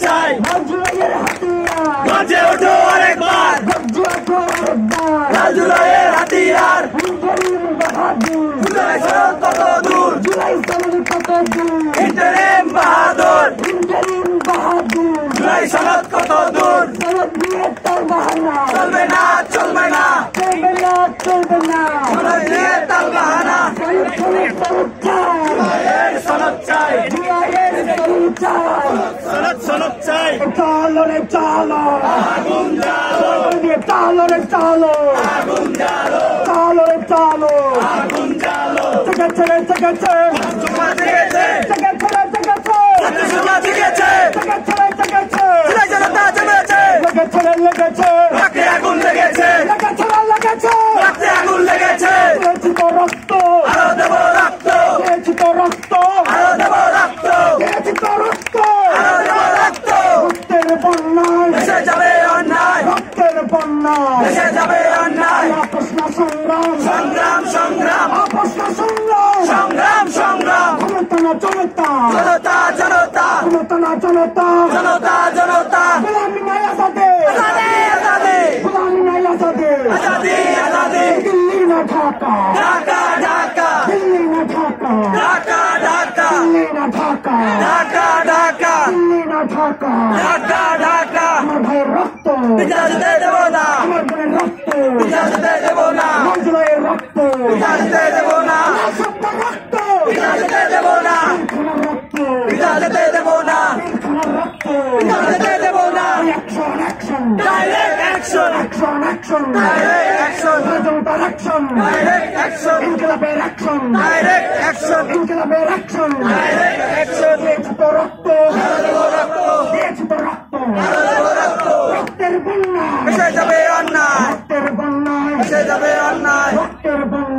চাই, জুলাইয়ের হাতিয়ার, গর্জে ওঠো আরেকবার, গর্জে ওঠো আরেকবার, লাল জুলাইয়ের হাতিয়ার, ইন্টারিম বাহাদুর, জুলাই সনদ কত দূর, জুলাই সনদ কত দূর, ইন্টারিম বাহাদুর, ইন্টারিম বাহাদুর, জুলাই সনদ কত দূর, সনদ দিয়ে তাল বাহানা, চলবে না চলবে না, চলবে না চলবে না, সনদ দিয়ে তাল বাহানা, সনদ সনদ চাই, জুলাইয়ের সনদ চাই, জুলাইয়ের সনদ চাই, সনদ চাই, চলো রে চলো, আগুন জ্বালো, চলো রে চলো, আগুন জ্বালো, চলো রে চলো, আগুন জ্বালো, জেগেছে রে জেগেছে, তোমার জেগেছে, জেগেছে রে জেগেছে, ছাত্রসভা জেগেছে, জেগেছে রে জেগেছে, জুলাই জনতা জমেছে, লেগেছে রে লেগেছে, রক্তে আগুন লেগেছে, লেগেছে রে লেগেছে, রক্তে আগুন লেগেছে, দিয়েছি তো রক্ত, আরো দেব রক্ত, দিয়েছি তো রক্ত, আরো দেব রক্ত, দিয়েছি তো রক্ত, আরো দেব রক্ত, রক্তের বন্যায়, দেশে যাবে অন্যায়, রক্তের বন্যায়, দেশে যাবে অন্যায়, আপোষ না সংগ্রাম, সংগ্রাম সংগ্রাম, আপোষ না সংগ্রাম, সংগ্রাম সংগ্রাম, জনতা না জনতা, জনতা জনতা, জনতা না জনতা, জনতা জনতা, গোলামি নাই আজাদে, আজাদি আজাদি, গোলামি নাই আজাদে, আজাদি আজাদি, দিল্লি না ঢাকা, ঢাকা ঢাকা, দিল্লি না ঢাকা, ঢাকা ঢাকা, দিল্লি না ঢাকা, ঢাকা ঢাকা, দিল্লি না ঢাকা, ঢাকা ঢাকা, আমার ভাইয়ের রক্ত, বিচার দিতে দেব না, আমার বোনের রক্ত, বিচার দিতে দেব না, জুলাইয়ের রক্ত, বিচার দিতে দেব না, সপ্তাহ রক্ত, বিচার দিতে দেব না, খানার রক্ত, বিচার দিতে দেব না, খানার রক্ত, বিচার দিতে দেব না, action action, direct action, action action, direct action, জনতার অ্যাকশন, ডাইরেক্ট অ্যাকশন, ইনকিলাবের অ্যাকশন, ডাইরেক্ট অ্যাকশন, ইনকিলাবের অ্যাকশন, ডাইরেক্ট অ্যাকশন, দিয়েছি তো রক্ত, দিয়েছি তো রক্ত, রক্তের বন্যা, এসে যাবে অন্যায়, রক্তের বন্যায়, এসে যাবে অন্যায়, রক্তের বন্যা,